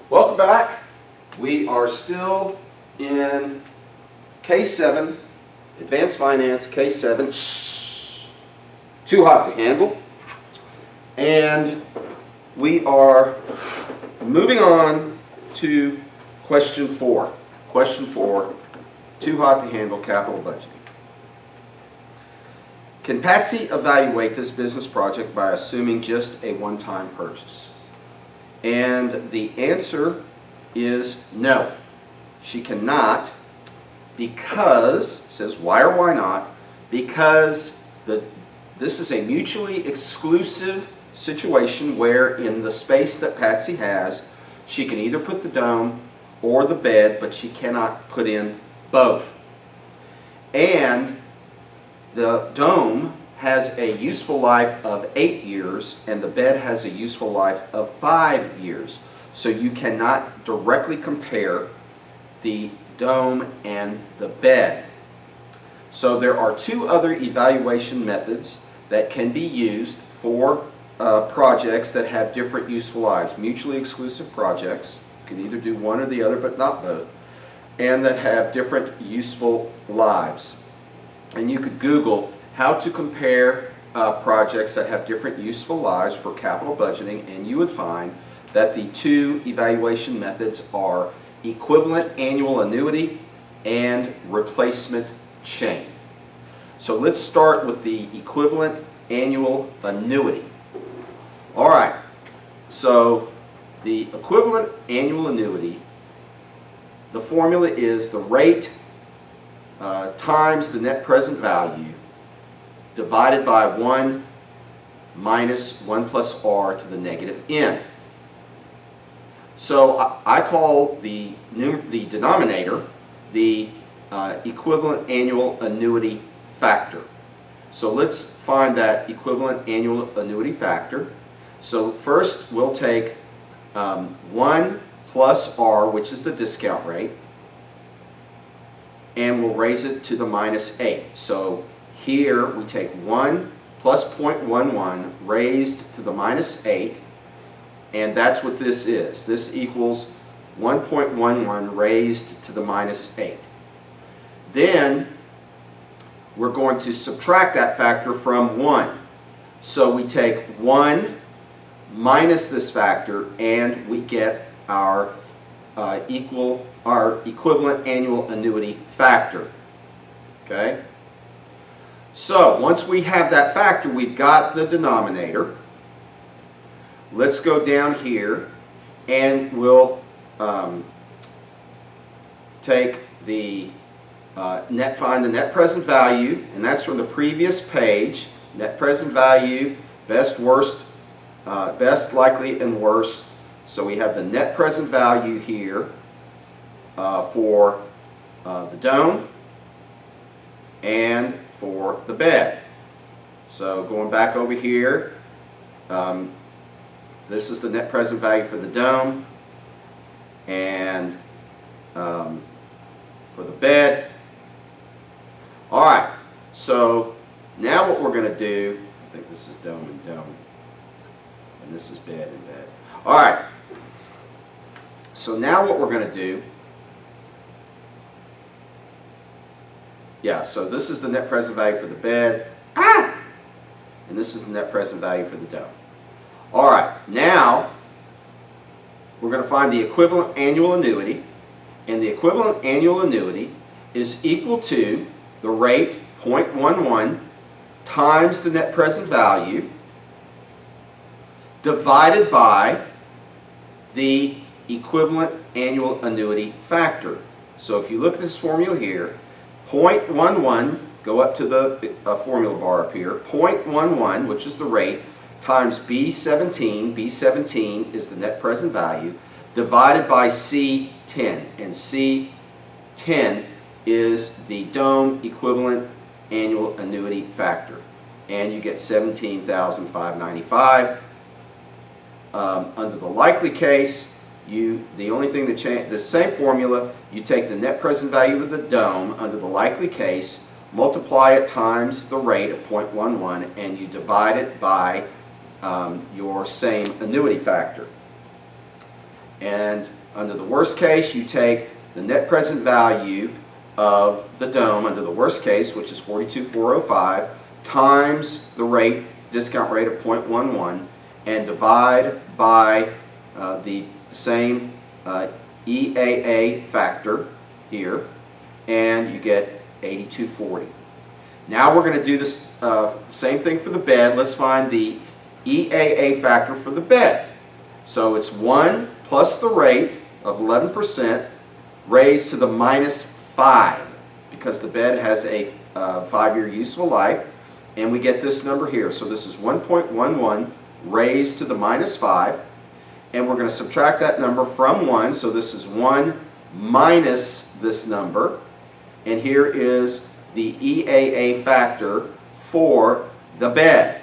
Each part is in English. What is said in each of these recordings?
Welcome back. We are still in Case 7, Advanced Finance, Case 7, Too Hot to Handle. And we are moving on to Question 4. Question 4, Too Hot to Handle Capital Budgeting. Can Patsy evaluate this business project by assuming just a one-time purchase? And the answer is no. She cannot, because, it says why or why not, because this is a mutually exclusive situation where in the space that Patsy has, she can either put the dome or the bed, but she cannot put in both. And the dome has a useful life of 8 years and the bed has a useful life of 5 years. So you cannot directly compare the dome and the bed. So there are two other evaluation methods that can be used for projects that have different useful lives. Mutually exclusive projects, you can either do one or the other but not both, and that have different useful lives. And you could Google how to compare projects that have different useful lives for capital budgeting, and you would find that the two evaluation methods are equivalent annual annuity and replacement chain. So let's start with the equivalent annual annuity. All right, so the equivalent annual annuity, the formula is the rate times the net present value divided by 1 minus 1 plus r to the negative n. So I call the denominator the equivalent annual annuity factor. So let's find that equivalent annual annuity factor. So first we'll take 1 plus r, which is the discount rate, and we'll raise it to the minus 8. So here we take 1 plus 0.11 raised to the minus 8, and that's what this is. This equals 1.11 raised to the minus 8. Then we're going to subtract that factor from 1. So we take 1 minus this factor and we get our equivalent annual annuity factor. Okay? So once we have that factor, we've got the denominator. Let's go down here and we'll take the find the net present value, and that's from the previous page. Net present value, best, worst, best, likely, and worst. So we have the net present value here for the dome and for the bed. So going back over here, this is the net present value for the dome and for the bed. Alright, so now what we're going to do, I think this is dome and dome, and this is bed and bed. Alright, so now what we're going to do, so this is the net present value for the bed, and this is the net present value for the dome. Alright, now we're going to find the equivalent annual annuity, and the equivalent annual annuity is equal to the rate 0.11 times the net present value divided by the equivalent annual annuity factor. So if you look at this formula here, 0.11, go up to the formula bar up here, 0.11, which is the rate, times B17, B17 is the net present value, divided by C10, and C10 is the dome equivalent annual annuity factor, and you get 17,595. Under the likely case, the only thing that changes, the same formula, you take the net present value of the dome under the likely case, multiply it times the rate of 0.11, and you divide it by your same annuity factor. And under the worst case, you take the net present value of the dome under the worst case, which is 42,405, times the rate, discount rate of 0.11, and divide by the same EAA factor here, and you get 8240. Now we're going to do this same thing for the bed. Let's find the EAA factor for the bed. So it's 1 plus the rate of 11% raised to the minus 5, because the bed has a 5-year useful life, and we get this number here. So this is 1.11 raised to the minus 5, and we're going to subtract that number from 1, so this is 1 minus this number, and here is the EAA factor for the bed.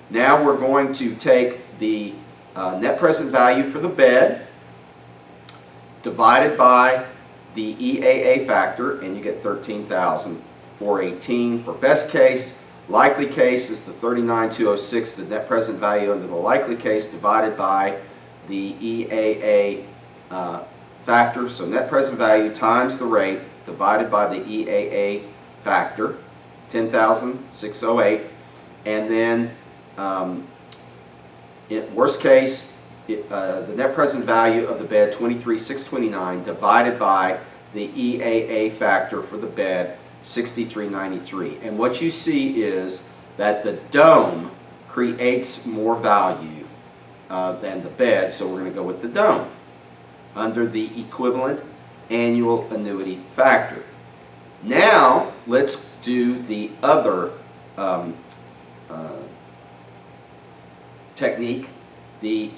Now we're going to take the net present value for the bed divided by the EAA factor, and you get 13,418 for best case. Likely case is the 39,206, the net present value under the likely case, divided by the EAA factor. So net present value times the rate divided by the EAA factor, 10,608. And then worst case, the net present value of the bed, 23,629, divided by the EAA factor for the bed, 6393. And what you see is that the dome creates more value than the bed, so we're going to go with the dome under the equivalent annual annuity factor. Now let's do the other technique, the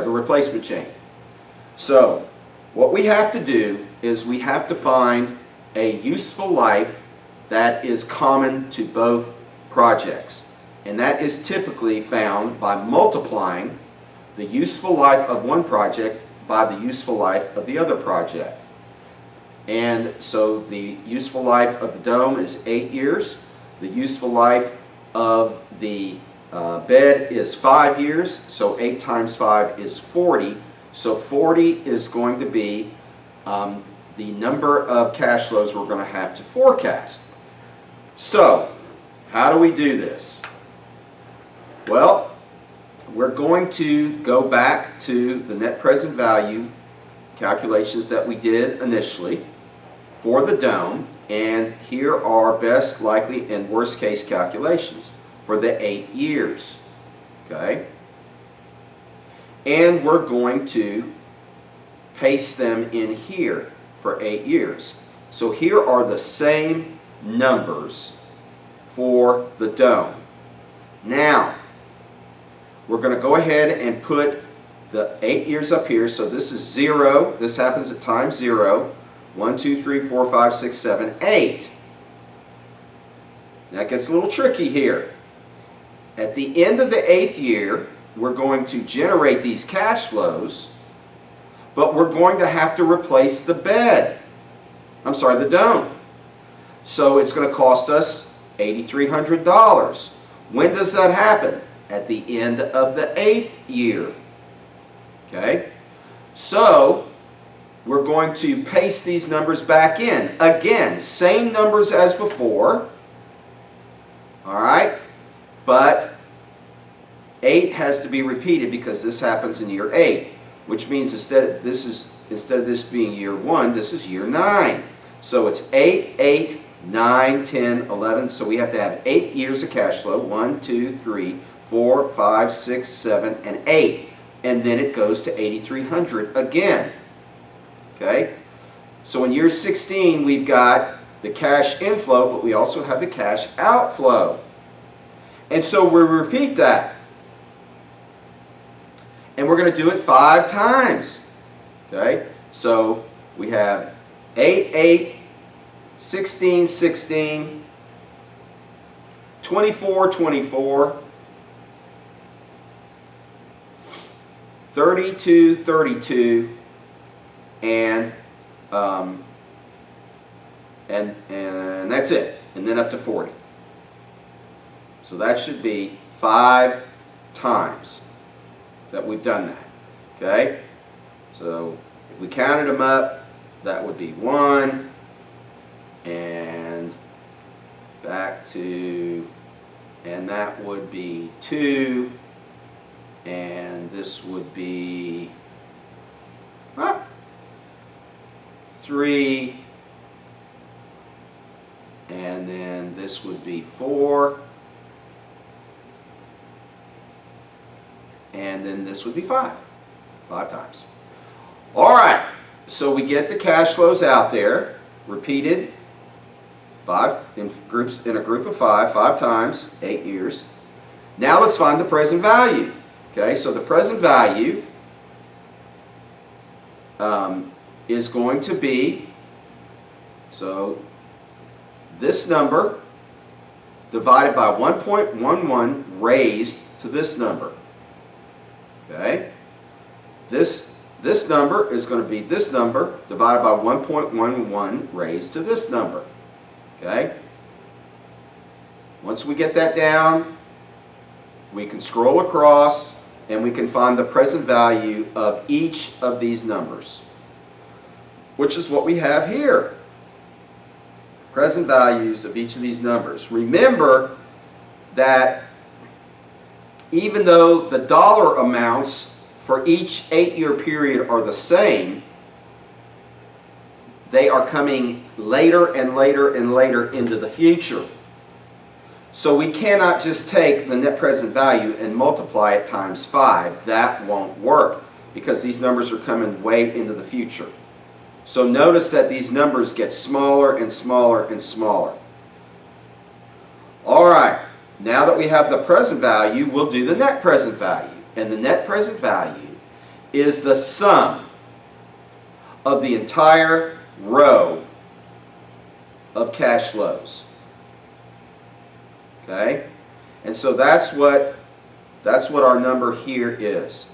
replacement chain. So what we have to do is we have to find a useful life that is common to both projects, and that is typically found by multiplying the useful life of one project by the useful life of the other project. And so the useful life of the dome is 8 years, the useful life of the bed is 5 years, so 8 times 5 is 40. So 40 is going to be the number of cash flows we're going to have to forecast. So how do we do this? Well, we're going to go back to the net present value calculations that we did initially for the dome, and here are best, likely, and worst case calculations for the 8 years. Okay? And we're going to paste them in here for 8 years. So here are the same numbers for the dome. Now, we're going to go ahead and put the 8 years up here. So this is 0. This happens at time 0. 1, 2, 3, 4, 5, 6, 7, 8. Now it gets a little tricky here. At the end of the 8th year, we're going to generate these cash flows, but we're going to have to replace the bed. I'm sorry, the dome. So it's going to cost us $8,300. When does that happen? At the end of the 8th year. Okay? So we're going to paste these numbers back in. Again, same numbers as before. All right? But 8 has to be repeated because this happens in year 8, which means instead of this being year 1, this is year 9. So it's 8, 8, 9, 10, 11. So we have to have 8 years of cash flow. 1, 2, 3, 4, 5, 6, 7, and 8. And then it goes to $8,300 again. Okay? So in year 16, we've got the cash inflow, but we also have the cash outflow. And so we repeat that. And we're going to do it 5 times. Okay? So we have 8, 8, 16, 16, 24, 24, 32, 32, and that's it. And then up to 40. So that should be 5 times that we've done that. Okay? So if we counted them up, that would be 1 and back to, and that would be 2, and this would be 3, and then this would be 4, and then this would be 5 times. All right, so we get the cash flows out there, repeated 5 in groups, in a group of 5 times, 8 years. Now let's find the present value. Okay, so the present value is going to be, so this number divided by 1.11 raised to this number. Okay, this number is going to be this number divided by 1.11 raised to this number. Okay, once we get that down, we can scroll across and we can find the present value of each of these numbers, which is what we have here. Present values of each of these numbers. Remember that even though the dollar amounts for each 8-year period are the same, they are coming later and later and later into the future. So we cannot just take the net present value and multiply it times 5. That won't work because these numbers are coming way into the future. So notice that these numbers get smaller and smaller and smaller. All right, now that we have the present value, we'll do the net present value. And the net present value is the sum of the entire row of cash flows. Okay? And so that's what our number here is.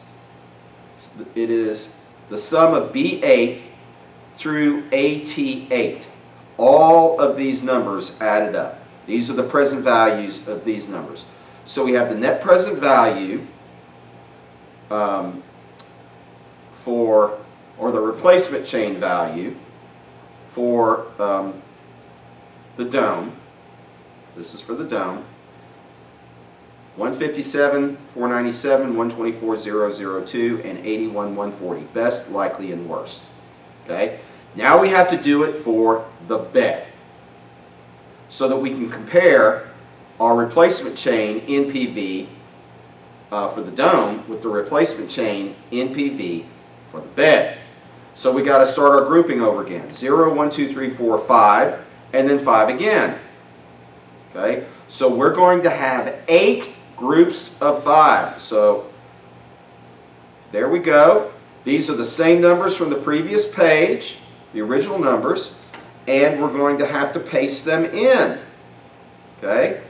It is the sum of B8 through AT8. All of these numbers added up. These are the present values of these numbers. So we have the net present value or the replacement chain value for the dome. This is for the dome. 157, 497, 124, 002, and 81, 140. Best, likely, and worst. Okay? Now we have to do it for the bed, so that we can compare our replacement chain NPV for the dome with the replacement chain NPV for the bed. So we got to start our grouping over again. 0, 1, 2, 3, 4, 5, and then 5 again. Okay? So we're going to have 8 groups of 5. So there we go. These are the same numbers from the previous page, the original numbers, and we're going to have to paste them in. Okay?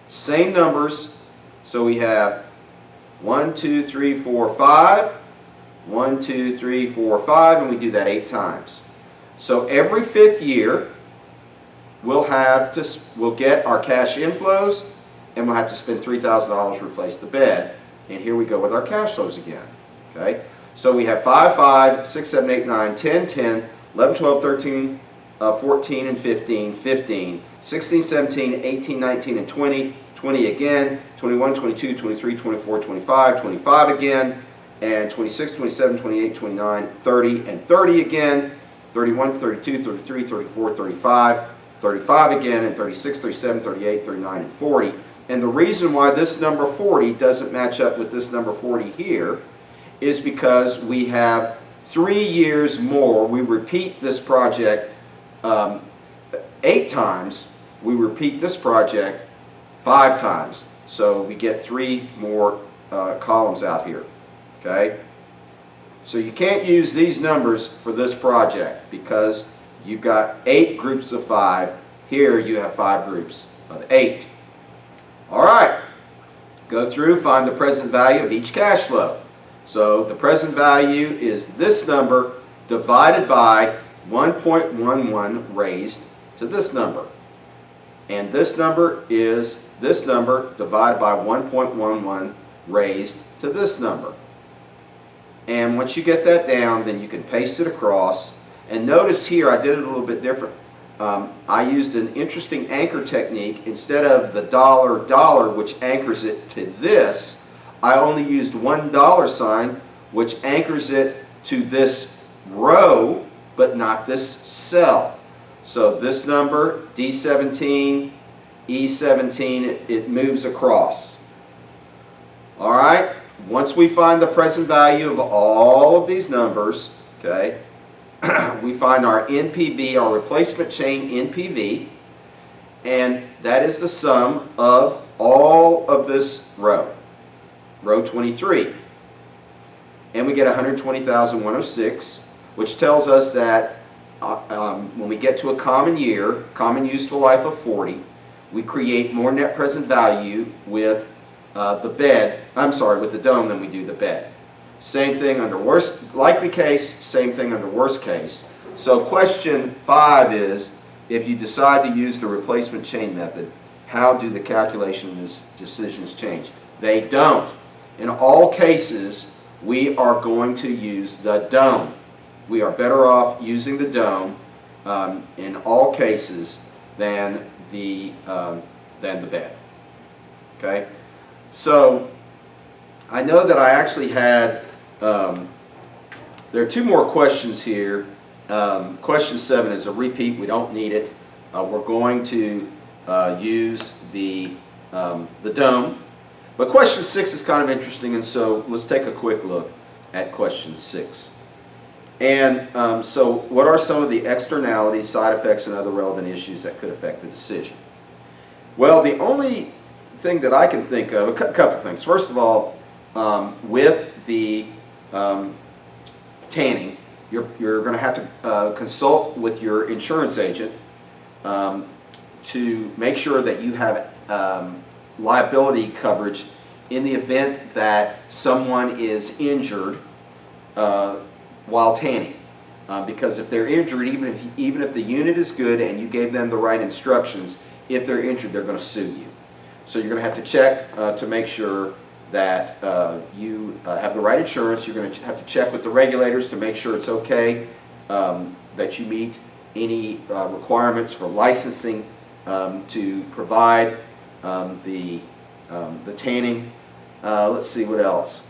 Same numbers. So we have 1, 2, 3, 4, 5, 1, 2, 3, 4, 5, and we do that 8 times. So every 5th year, we'll get our cash inflows, and we'll have to spend $3,000 to replace the bed. And here we go with our cash flows again. Okay? So we have 5, 5, 6, 7, 8, 9, 10, 10, 11, 12, 13, 14, and 15, 15, 16, 17, 18, 19, and 20, 20 again, 21, 22, 23, 24, 25, 25 again, and 26, 27, 28, 29, 30, and 30 again, 31, 32, 33, 34, 35, 35 again, and 36, 37, 38, 39, and 40. And the reason why this number 40 doesn't match up with this number 40 here is because we have 3 years more. We repeat this project 8 times. We repeat this project 5 times. So we get 3 more columns out here. Okay? So you can't use these numbers for this project because you've got 8 groups of 5. Here you have 5 groups of 8. All right. Go through, find the present value of each cash flow. So the present value is this number divided by 1.11 raised to this number. And this number is this number divided by 1.11 raised to this number. And once you get that down, then you can paste it across. And notice here I did it a little bit different. I used an interesting anchor technique. Instead of the dollar, which anchors it to this, I only used $1 sign, which anchors it to this row, but not this cell. So this number, D17, E17, it moves across. All right, once we find the present value of all of these numbers, okay, we find our NPV, our replacement chain NPV, and that is the sum of all of this row, row 23. And we get 120,106, which tells us that when we get to a common year, common useful life of 40, we create more net present value with with the dome than we do the bed. Same thing under worst likely case, same thing under worst case. So question 5 is, if you decide to use the replacement chain method, how do the calculation decisions change? They don't. In all cases, we are going to use the dome. We are better off using the dome in all cases than the bed. Okay? So I know that I actually had, there are 2 more questions here. Question 7 is a repeat. We don't need it. We're going to use the dome. But question 6 is kind of interesting, and so let's take a quick look at question 6. And so what are some of the externalities, side effects, and other relevant issues that could affect the decision? Well, the only thing that I can think of, a couple things. First of all, with the tanning, you're going to have to consult with your insurance agent to make sure that you have liability coverage in the event that someone is injured while tanning. Because if they're injured, even if the unit is good and you gave them the right instructions, if they're injured, they're going to sue you. So you're going to have to check to make sure that you have the right insurance. You're going to have to check with the regulators to make sure it's okay, that you meet any requirements for licensing to provide the tanning. Let's see what else.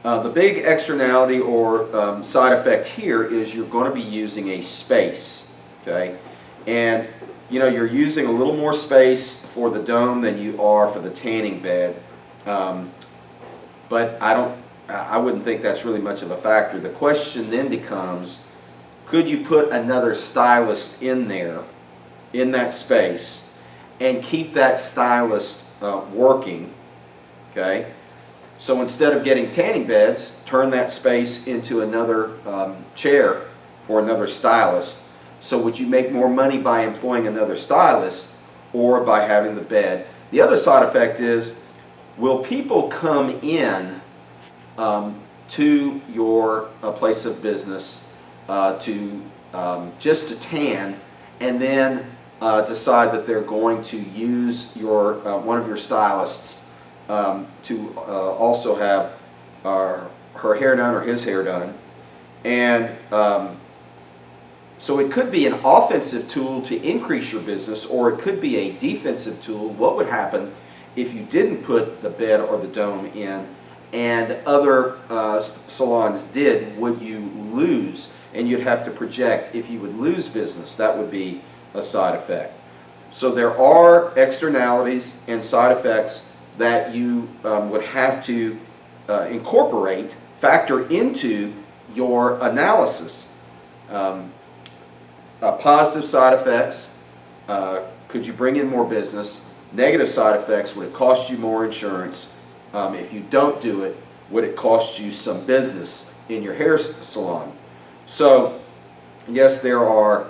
The big externality or side effect here is you're going to be using a space, okay? And you know, you're using a little more space for the dome than you are for the tanning bed, but I wouldn't think that's really much of a factor. The question then becomes, could you put another stylist in there, in that space, and keep that stylist working, okay? So instead of getting tanning beds, turn that space into another chair for another stylist. So would you make more money by employing another stylist or by having the bed? The other side effect is, will people come in to your place of business just to tan, and then decide that they're going to use your one of your stylists to also have her hair done or his hair done? And so it could be an offensive tool to increase your business, or it could be a defensive tool. What would happen if you didn't put the bed or the dome in and other salons did? Would you lose? And you'd have to project if you would lose business. That would be a side effect. So there are externalities and side effects that you would have to incorporate, factor into your analysis. Positive side effects, could you bring in more business? Negative side effects, would it cost you more insurance? If you don't do it, would it cost you some business in your hair salon? So, yes, there are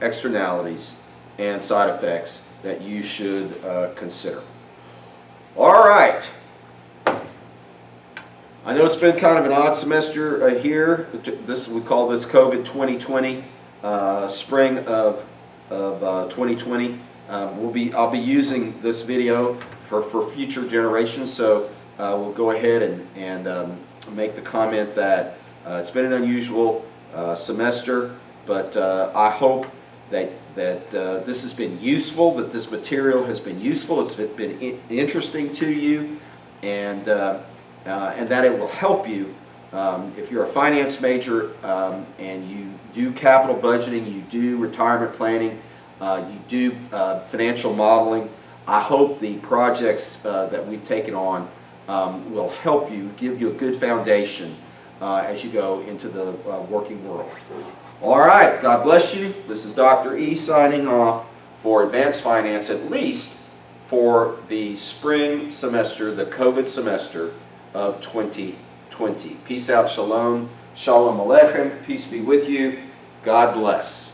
externalities and side effects that you should consider. All right. I know it's been kind of an odd semester here. We call this COVID 2020, spring of 2020. I'll be using this video for future generations, so we'll go ahead and make the comment that it's been an unusual semester, but I hope that this has been useful, that this material has been useful, it's been interesting to you, and that it will help you if you're a finance major and you do capital budgeting, you do retirement planning, you do financial modeling. I hope the projects that we've taken on will help you, give you a good foundation as you go into the working world. All right, God bless you. This is Dr. E signing off for Advanced Finance, at least for the spring semester, the COVID semester of 2020. Peace out, shalom. Shalom aleichem. Peace be with you. God bless.